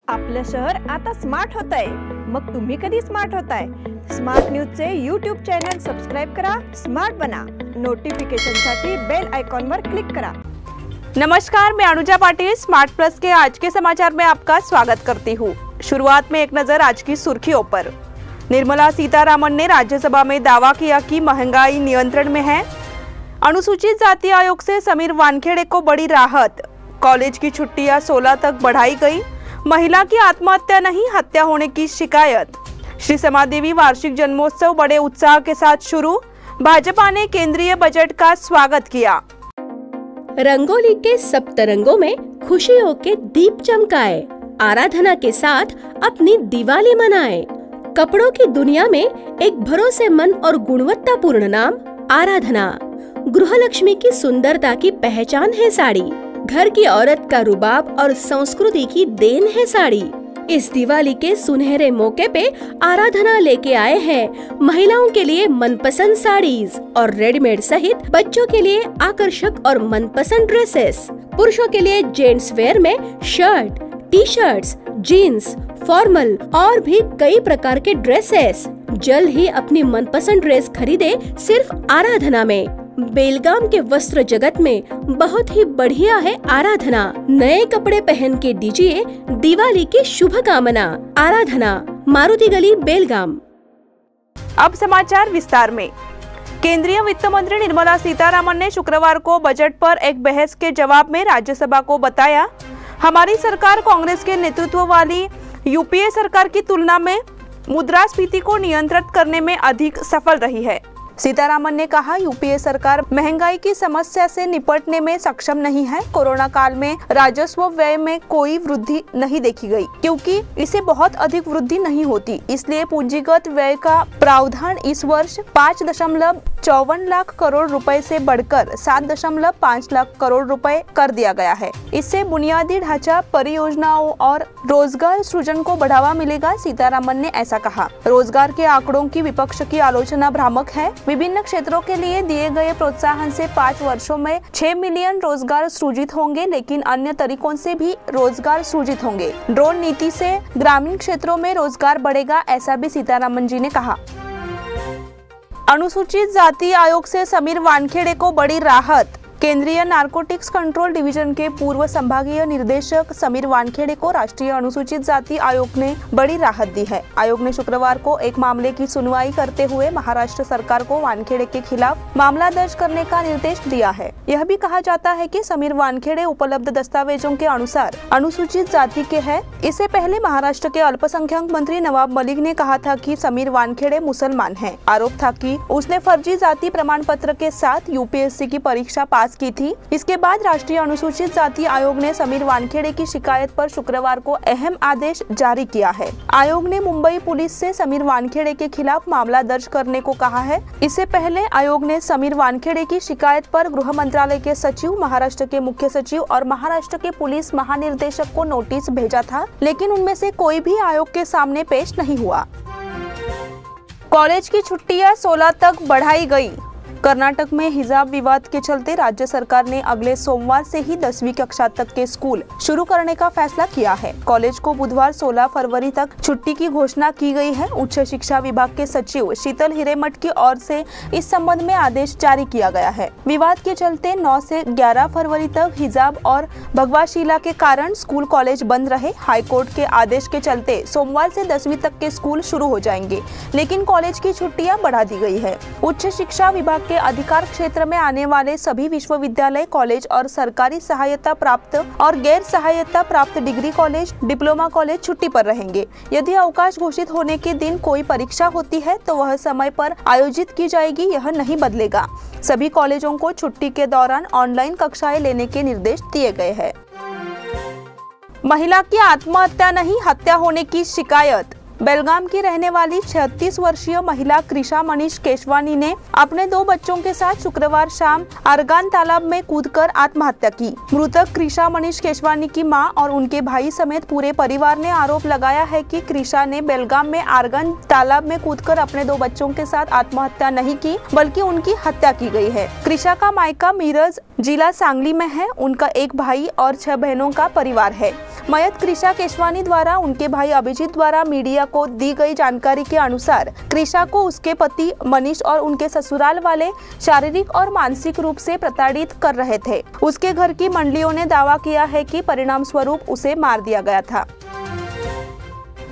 आपलं शहर आता स्मार्ट होत आहे। मग तुम्ही कधी स्मार्ट होताय? स्मार्ट न्यूजचे यूट्यूब चॅनल सबस्क्राइब करा, स्मार्ट बना। नोटिफिकेशनसाठी बेल आइकॉन वर क्लिक करा। नमस्कार, मैं अनुजा पाटिल स्मार्ट प्लस के आज के समाचार में आपका स्वागत करती हूँ। शुरुआत में एक नजर आज की सुर्खियों पर। निर्मला सीतारामन ने राज्यसभा में दावा किया कि महंगाई नियंत्रण में है। अनुसूचित जाति आयोग से समीर वानखेड़े को बड़ी राहत। कॉलेज की छुट्टियां 16 तक बढ़ाई गई। महिला की आत्महत्या नहीं, हत्या होने की शिकायत। श्री समादेवी वार्षिक जन्मोत्सव बड़े उत्साह के साथ शुरू। भाजपा ने केंद्रीय बजट का स्वागत किया। रंगोली के सप्तरंगों में खुशियों के दीप चमकाए, आराधना के साथ अपनी दिवाली मनाए। कपड़ों की दुनिया में एक भरोसेमंद और गुणवत्तापूर्ण नाम आराधना। गृहलक्ष्मी की सुंदरता की पहचान है साड़ी। घर की औरत का रुबाब और संस्कृति की देन है साड़ी। इस दिवाली के सुनहरे मौके पे आराधना लेके आए हैं महिलाओं के लिए मनपसंद साड़ीज और रेडीमेड सहित बच्चों के लिए आकर्षक और मनपसंद ड्रेसेस। पुरुषों के लिए जेंट्स वेयर में shirt, T shirts, jeans, formal और भी कई प्रकार के ड्रेसेस। जल्द ही अपनी मनपसंद ड्रेस खरीदे सिर्फ आराधना में। बेलगाम के वस्त्र जगत में बहुत ही बढ़िया है आराधना। नए कपड़े पहन के दीजिए दिवाली की शुभकामना। आराधना, मारुति गली, बेलगाम। अब समाचार विस्तार में। केंद्रीय वित्त मंत्री निर्मला सीतारामन ने शुक्रवार को बजट पर एक बहस के जवाब में राज्यसभा को बताया, हमारी सरकार कांग्रेस के नेतृत्व वाली यूपीए सरकार की तुलना में मुद्रास्फीति को नियंत्रित करने में अधिक सफल रही है। सीतारामन ने कहा, यूपीए सरकार महंगाई की समस्या से निपटने में सक्षम नहीं है। कोरोना काल में राजस्व व्यय में कोई वृद्धि नहीं देखी गई, क्योंकि इसे बहुत अधिक वृद्धि नहीं होती। इसलिए पूंजीगत व्यय का प्रावधान इस वर्ष 5.54 लाख करोड़ रुपए से बढ़कर 7.5 लाख करोड़ रुपए कर दिया गया है। इससे बुनियादी ढांचा परियोजनाओं और रोजगार सृजन को बढ़ावा मिलेगा। सीतारामन ने ऐसा कहा। रोजगार के आंकड़ों की विपक्ष की आलोचना भ्रामक है। विभिन्न क्षेत्रों के लिए दिए गए प्रोत्साहन से 5 वर्षों में 6 मिलियन रोजगार सृजित होंगे, लेकिन अन्य तरीकों से भी रोजगार सृजित होंगे। ड्रोन नीति से ग्रामीण क्षेत्रों में रोजगार बढ़ेगा, ऐसा भी सीतारामन जी ने कहा। अनुसूचित जाति आयोग से समीर वानखेड़े को बड़ी राहत। केंद्रीय नारकोटिक्स कंट्रोल डिवीजन के पूर्व संभागीय निर्देशक समीर वानखेड़े को राष्ट्रीय अनुसूचित जाति आयोग ने बड़ी राहत दी है। आयोग ने शुक्रवार को एक मामले की सुनवाई करते हुए महाराष्ट्र सरकार को वानखेड़े के खिलाफ मामला दर्ज करने का निर्देश दिया है। यह भी कहा जाता है कि समीर वानखेड़े उपलब्ध दस्तावेजों के अनुसार अनुसूचित जाति के हैं। इससे पहले महाराष्ट्र के अल्पसंख्यक मंत्री नवाब मलिक ने कहा था कि समीर वानखेड़े मुसलमान हैं। आरोप था कि उसने फर्जी जाति प्रमाण पत्र के साथ यूपीएससी की परीक्षा पास की थी। इसके बाद राष्ट्रीय अनुसूचित जाति आयोग ने समीर वानखेड़े की शिकायत पर शुक्रवार को अहम आदेश जारी किया है। आयोग ने मुंबई पुलिस से समीर वानखेड़े के खिलाफ मामला दर्ज करने को कहा है। इससे पहले आयोग ने समीर वानखेड़े की शिकायत पर गृह मंत्रालय के सचिव, महाराष्ट्र के मुख्य सचिव और महाराष्ट्र के पुलिस महानिर्देशक को नोटिस भेजा था, लेकिन उनमें से कोई भी आयोग के सामने पेश नहीं हुआ। कॉलेज की छुट्टियां 16 तक बढ़ाई गई। कर्नाटक में हिजाब विवाद के चलते राज्य सरकार ने अगले सोमवार से ही 10वीं कक्षा तक के स्कूल शुरू करने का फैसला किया है। कॉलेज को बुधवार 16 फरवरी तक छुट्टी की घोषणा की गई है। उच्च शिक्षा विभाग के सचिव शीतल हिरेमठ की ओर से इस संबंध में आदेश जारी किया गया है। विवाद के चलते 9 से 11 फरवरी तक हिजाब और भगवाशीला के कारण स्कूल कॉलेज बंद रहे। हाईकोर्ट के आदेश के चलते सोमवार से 10वीं तक के स्कूल शुरू हो जाएंगे, लेकिन कॉलेज की छुट्टियां बढ़ा दी गई है। उच्च शिक्षा विभाग के अधिकार क्षेत्र में आने वाले सभी विश्वविद्यालय, कॉलेज और सरकारी सहायता प्राप्त और गैर सहायता प्राप्त डिग्री कॉलेज, डिप्लोमा कॉलेज छुट्टी पर रहेंगे। यदि अवकाश घोषित होने के दिन कोई परीक्षा होती है तो वह समय पर आयोजित की जाएगी, यह नहीं बदलेगा। सभी कॉलेजों को छुट्टी के दौरान ऑनलाइन कक्षाएं लेने के निर्देश दिए गए हैं। महिला की आत्महत्या नहीं, हत्या होने की शिकायत। बेलगाम की रहने वाली 36 वर्षीय महिला कृषा मनीष केशवानी ने अपने 2 बच्चों के साथ शुक्रवार शाम आरगान तालाब में कूदकर आत्महत्या की। मृतक कृषा मनीष केशवानी की मां और उनके भाई समेत पूरे परिवार ने आरोप लगाया है कि कृषा ने बेलगाम में आरगान तालाब में कूदकर अपने 2 बच्चों के साथ आत्महत्या नहीं की, बल्कि उनकी हत्या की गई है। कृषा का मायका मिरज जिला सांगली में है। उनका एक भाई और 6 बहनों का परिवार है। मयत कृषा केशवानी द्वारा उनके भाई अभिजीत द्वारा मीडिया को दी गई जानकारी के अनुसार कृषा को उसके पति मनीष और उनके ससुराल वाले शारीरिक और मानसिक रूप से प्रताड़ित कर रहे थे। उसके घर की मंडलियों ने दावा किया है कि परिणाम स्वरूप उसे मार दिया गया था।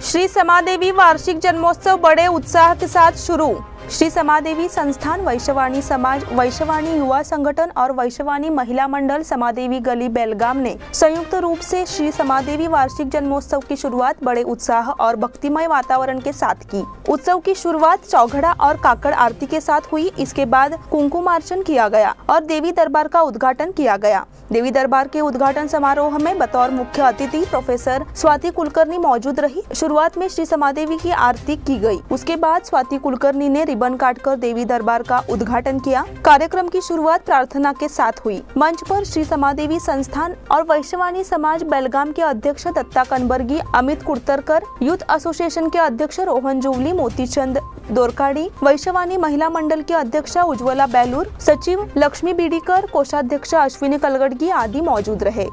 श्री समादेवी वार्षिक जन्मोत्सव बड़े उत्साह के साथ शुरू। श्री समादेवी संस्थान, वैश्यवाणी समाज, वैश्यवाणी युवा संगठन और वैश्यवाणी महिला मंडल समादेवी गली बेलगाम ने संयुक्त रूप से श्री समादेवी वार्षिक जन्मोत्सव की शुरुआत बड़े उत्साह और भक्तिमय वातावरण के साथ की। उत्सव की शुरुआत चौघड़ा और काकड़ आरती के साथ हुई। इसके बाद कुंकुमार्चन किया गया और देवी दरबार का उद्घाटन किया गया। देवी दरबार के उद्घाटन समारोह में बतौर मुख्य अतिथि प्रोफेसर स्वाति कुलकर्णी मौजूद रही। शुरुआत में श्री समादेवी की आरती की गई। उसके बाद स्वाति कुलकर्णी ने रिबन काटकर देवी दरबार का उद्घाटन किया। कार्यक्रम की शुरुआत प्रार्थना के साथ हुई। मंच पर श्री समादेवी संस्थान और वैश्यवाणी समाज बेलगाम के अध्यक्ष दत्ता कनबर्गी, अमित कुर्तरकर, यूथ एसोसिएशन के अध्यक्ष रोहन जोवली, मोतीचंद दोरकाड़ी, वैश्यवाणी महिला मंडल की अध्यक्ष उज्ज्वला बेलूर, सचिव लक्ष्मी बीडीकर, कोषाध्यक्ष अश्विनी कलगड़गी आदि मौजूद रहे।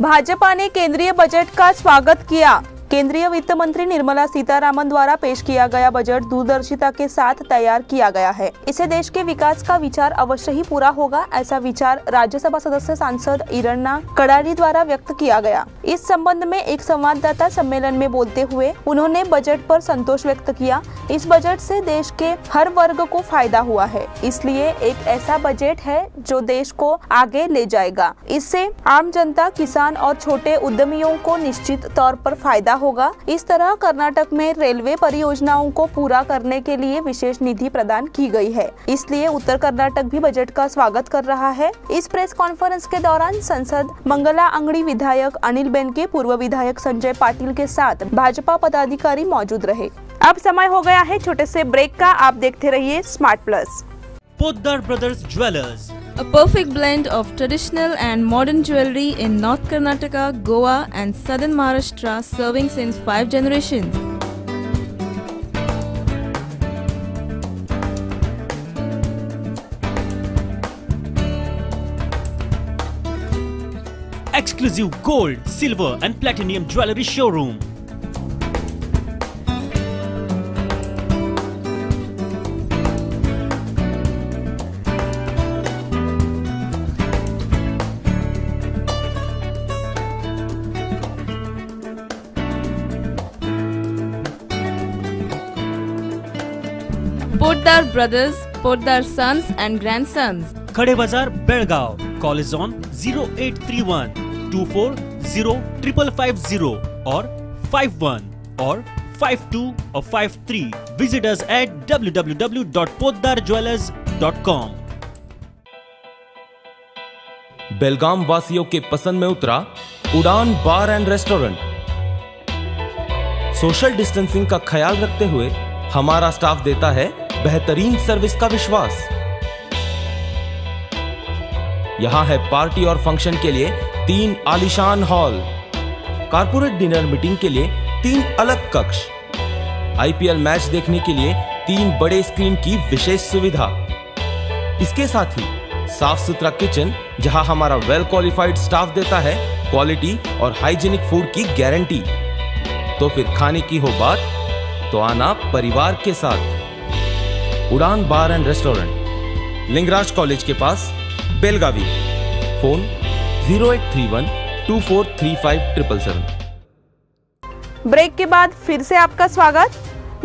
भाजपा ने केंद्रीय बजट का स्वागत किया। केंद्रीय वित्त मंत्री निर्मला सीतारामन द्वारा पेश किया गया बजट दूरदर्शिता के साथ तैयार किया गया है। इसे देश के विकास का विचार अवश्य ही पूरा होगा, ऐसा विचार राज्यसभा सदस्य सांसद ईरन्ना कड़ारी द्वारा व्यक्त किया गया। इस संबंध में एक संवाददाता सम्मेलन में बोलते हुए उन्होंने बजट पर संतोष व्यक्त किया। इस बजट से देश के हर वर्ग को फायदा हुआ है, इसलिए एक ऐसा बजट है जो देश को आगे ले जाएगा। इससे आम जनता, किसान और छोटे उद्यमियों को निश्चित तौर पर फायदा होगा। इस तरह कर्नाटक में रेलवे परियोजनाओं को पूरा करने के लिए विशेष निधि प्रदान की गई है, इसलिए उत्तर कर्नाटक भी बजट का स्वागत कर रहा है। इस प्रेस कॉन्फ्रेंस के दौरान सांसद मंगला अंगड़ी, विधायक अनिल बेनके, पूर्व विधायक संजय पाटिल के साथ भाजपा पदाधिकारी मौजूद रहे। अब समय हो गया है छोटे से ब्रेक का। आप देखते रहिए smart plus. Poddar brothers jewellers, A perfect blend of traditional and modern jewelry in North Karnataka, Goa and southern Maharashtra, serving since 5 generations. exclusive gold, silver and platinum jewelry showroom. Poddar Brothers, Poddar Sons and Grandsons. Khade Bazar, Belgaum. Call is on 0831 240 5550 or 51 or 52 or 53. Visit us at www.poddarjewelers.com. बेलगाम वासियों के पसंद में उतरा उड़ान बार and restaurant. Social distancing का ख्याल रखते हुए हमारा स्टाफ देता है बेहतरीन सर्विस का विश्वास। यहां है पार्टी और फंक्शन के लिए 3 आलीशान हॉल, कारपोरेट डिनर मीटिंग के लिए 3 अलग कक्ष, आईपीएल मैच देखने के लिए 3 बड़े स्क्रीन की विशेष सुविधा। इसके साथ ही साफ सुथरा किचन जहां हमारा वेल क्वालिफाइड स्टाफ देता है क्वालिटी और हाइजीनिक फूड की गारंटी। तो फिर खाने की हो बात तो आना परिवार के साथ। उड़ान बार एंड रेस्टोरेंट, लिंगराज कॉलेज के पास, बेलगावी। फोन 0831 243577। ब्रेक के बाद फिर से आपका स्वागत।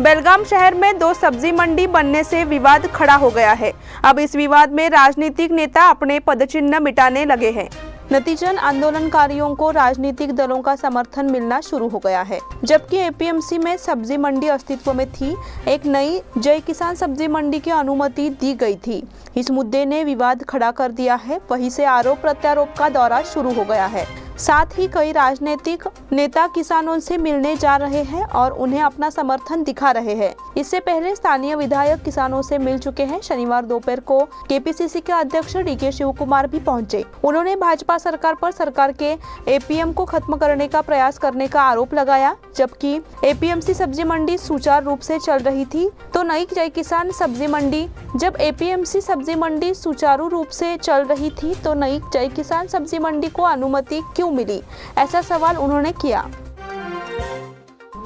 बेलगाम शहर में 2 सब्जी मंडी बनने से विवाद खड़ा हो गया है। अब इस विवाद में राजनीतिक नेता अपने पदचिन्ह मिटाने लगे हैं। नतीजन आंदोलनकारियों को राजनीतिक दलों का समर्थन मिलना शुरू हो गया है। जबकि एपीएमसी में सब्जी मंडी अस्तित्व में थी, एक नई जय किसान सब्जी मंडी की अनुमति दी गई थी। इस मुद्दे ने विवाद खड़ा कर दिया है। वहीं से आरोप प्रत्यारोप का दौरा शुरू हो गया है। साथ ही कई राजनीतिक नेता किसानों से मिलने जा रहे हैं और उन्हें अपना समर्थन दिखा रहे हैं। इससे पहले स्थानीय विधायक किसानों से मिल चुके हैं। शनिवार दोपहर को केपीसीसी के अध्यक्ष डीके शिव कुमार भी पहुंचे। उन्होंने भाजपा सरकार पर सरकार के एपीएम को खत्म करने का प्रयास करने का आरोप लगाया। जबकि एपीएमसी सब्जी मंडी सुचारू रूप से चल रही थी तो नई जय किसान सब्जी मंडी जब एपीएमसी सब्जी मंडी सुचारू रूप से चल रही थी तो नई जय किसान सब्जी मंडी को अनुमति क्यों क्यों मिली, ऐसा सवाल उन्होंने किया।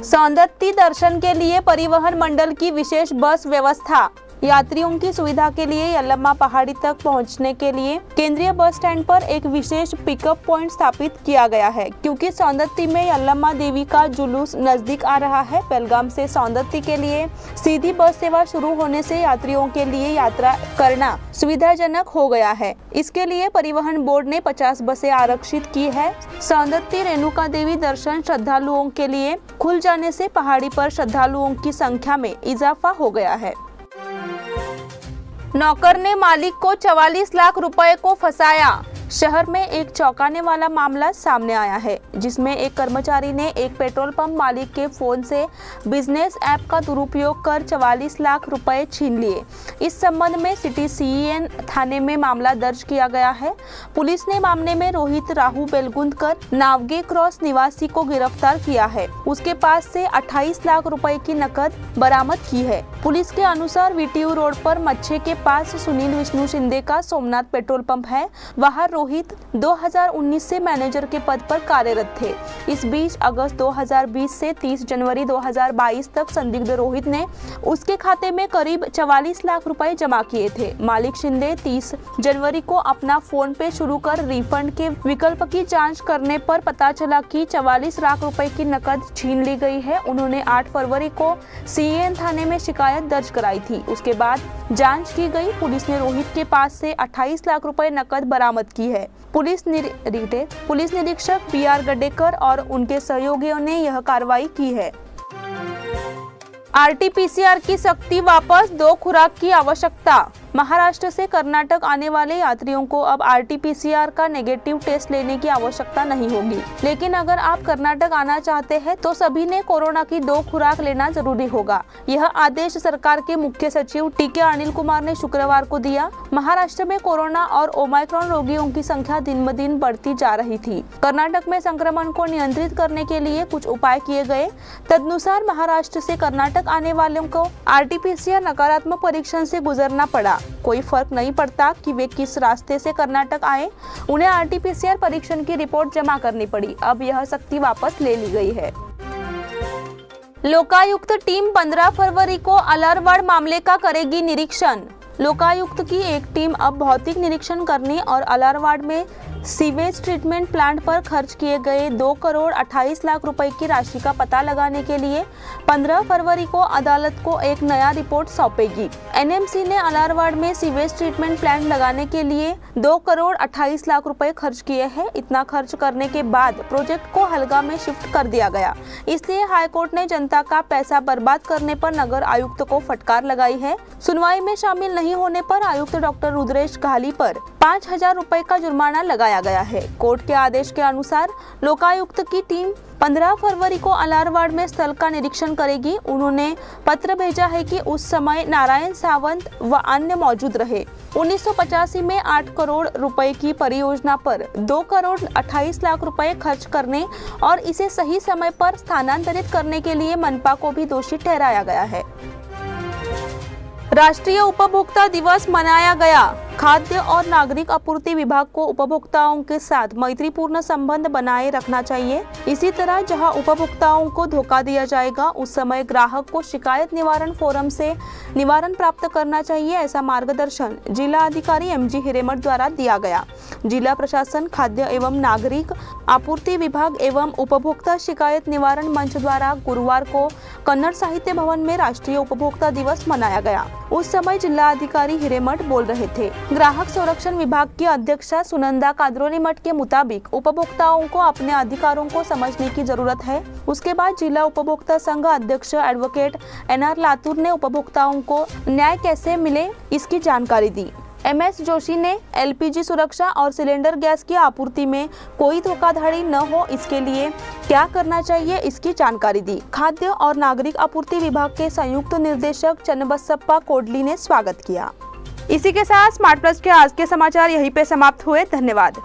सौंदत्ती दर्शन के लिए परिवहन मंडल की विशेष बस व्यवस्था। यात्रियों की सुविधा के लिए यल्लम्मा पहाड़ी तक पहुंचने के लिए केंद्रीय बस स्टैंड पर एक विशेष पिकअप पॉइंट स्थापित किया गया है, क्योंकि सौंदत्ती में यल्लम्मा देवी का जुलूस नजदीक आ रहा है। बेलगाम से सौंदत्ती के लिए सीधी बस सेवा शुरू होने से यात्रियों के लिए यात्रा करना सुविधाजनक हो गया है। इसके लिए परिवहन बोर्ड ने 50 बसें आरक्षित की है। सौंदत्ती रेणुका देवी दर्शन श्रद्धालुओं के लिए खुल जाने से पहाड़ी पर श्रद्धालुओं की संख्या में इजाफा हो गया है। नौकर ने मालिक को 44 लाख रुपए को फंसाया। शहर में एक चौंकाने वाला मामला सामने आया है, जिसमें एक कर्मचारी ने एक पेट्रोल पंप मालिक के फोन से बिजनेस ऐप का दुरुपयोग कर 44 लाख रुपए छीन लिए। इस संबंध में सिटी सीईएन थाने में मामला दर्ज किया गया है। पुलिस ने मामले में रोहित राहु बेलगुंदकर नावगे क्रॉस निवासी को गिरफ्तार किया है। उसके पास से 28 लाख रुपए की नकद बरामद की है। पुलिस के अनुसार वीटीयू रोड पर मच्छे के पास सुनील विष्णु शिंदे का सोमनाथ पेट्रोल पंप है। वहां रोहित 2019 से मैनेजर के पद पर कार्यरत थे। इस बीच अगस्त 2020 से 30 जनवरी 2022 तक संदिग्ध रोहित ने उसके खाते में करीब 44 लाख रुपए जमा किए थे। मालिक शिंदे 30 जनवरी को अपना फोन पे शुरू कर रिफंड के विकल्प की जांच करने पर पता चला कि 44 लाख रुपए की नकद छीन ली गई है। उन्होंने 8 फरवरी को सीईएन थाने में शिकायत दर्ज कराई थी। उसके बाद जांच की गई। पुलिस ने रोहित के पास से 28 लाख रुपए नकद बरामद की है। पुलिस निरीक्षक PR गडेकर और उनके सहयोगियों ने यह कार्रवाई की है। RT-PCR की सख्ती वापस, 2 खुराक की आवश्यकता। महाराष्ट्र से कर्नाटक आने वाले यात्रियों को अब RT-PCR का नेगेटिव टेस्ट लेने की आवश्यकता नहीं होगी, लेकिन अगर आप कर्नाटक आना चाहते हैं तो सभी ने कोरोना की 2 खुराक लेना जरूरी होगा। यह आदेश सरकार के मुख्य सचिव TK अनिल कुमार ने शुक्रवार को दिया। महाराष्ट्र में कोरोना और ओमाइक्रॉन रोगियों की संख्या दिन ब दिन बढ़ती जा रही थी। कर्नाटक में संक्रमण को नियंत्रित करने के लिए कुछ उपाय किए गए। तदनुसार महाराष्ट्र से कर्नाटक आने वालों को RT-PCR नकारात्मक परीक्षण से गुजरना पड़ा। कोई फर्क नहीं पड़ता कि वे किस रास्ते से कर्नाटक आए, उन्हें RT-PCR परीक्षण की रिपोर्ट जमा करनी पड़ी। अब यह सख्ती वापस ले ली गई है। लोकायुक्त टीम 15 फरवरी को अलरवाड़ मामले का करेगी निरीक्षण। लोकायुक्त की एक टीम अब भौतिक निरीक्षण करने और अलरवाड़ में सीवेज ट्रीटमेंट प्लांट पर खर्च किए गए 2 करोड़ 28 लाख रुपए की राशि का पता लगाने के लिए 15 फरवरी को अदालत को एक नया रिपोर्ट सौंपेगी। NMC ने अलरवाड़ में सीवेज ट्रीटमेंट प्लांट लगाने के लिए 2 करोड़ 28 लाख रुपए खर्च किए हैं। इतना खर्च करने के बाद प्रोजेक्ट को हलगा में शिफ्ट कर दिया गया। इसलिए हाईकोर्ट ने जनता का पैसा बर्बाद करने पर नगर आयुक्त को फटकार लगाई है। सुनवाई में शामिल नहीं होने पर आयुक्त डॉक्टर रुद्रेश घाली पर 5,000 रुपए का जुर्माना लगाया गया है। कोर्ट के आदेश के अनुसार लोकायुक्त की टीम 15 फरवरी को अलरवाड़ में स्थल का निरीक्षण करेगी। उन्होंने पत्र भेजा है कि उस समय नारायण सावंत व अन्य मौजूद रहे। 1985 में 8 करोड़ रुपए की परियोजना पर 2 करोड़ 28 लाख रुपए खर्च करने और इसे सही समय पर स्थानांतरित करने के लिए मनपा को भी दोषी ठहराया गया है। राष्ट्रीय उपभोक्ता दिवस मनाया गया। खाद्य और नागरिक आपूर्ति विभाग को उपभोक्ताओं के साथ मैत्रीपूर्ण संबंध बनाए रखना चाहिए। इसी तरह जहां उपभोक्ताओं को धोखा दिया जाएगा उस समय ग्राहक को शिकायत निवारण फोरम से निवारण प्राप्त करना चाहिए। ऐसा मार्गदर्शन जिला अधिकारी MG हिरेमठ द्वारा दिया गया। जिला प्रशासन, खाद्य एवं नागरिक आपूर्ति विभाग एवं उपभोक्ता शिकायत निवारण मंच द्वारा गुरुवार को कन्नड़ साहित्य भवन में राष्ट्रीय उपभोक्ता दिवस मनाया गया। उस समय जिला अधिकारी हिरेमठ बोल रहे थे। ग्राहक संरक्षण विभाग की अध्यक्षा सुनंदा काद्रोनीमठ के मुताबिक उपभोक्ताओं को अपने अधिकारों को समझने की जरूरत है। उसके बाद जिला उपभोक्ता संघ अध्यक्ष एडवोकेट NR लातूर ने उपभोक्ताओं को न्याय कैसे मिले इसकी जानकारी दी। MS जोशी ने LPG सुरक्षा और सिलेंडर गैस की आपूर्ति में कोई धोखाधड़ी न हो इसके लिए क्या करना चाहिए इसकी जानकारी दी। खाद्य और नागरिक आपूर्ति विभाग के संयुक्त निर्देशक चन्नबसप्पा कोडली ने स्वागत किया। इसी के साथ स्मार्ट प्लस के आज के समाचार यहीं पे समाप्त हुए। धन्यवाद।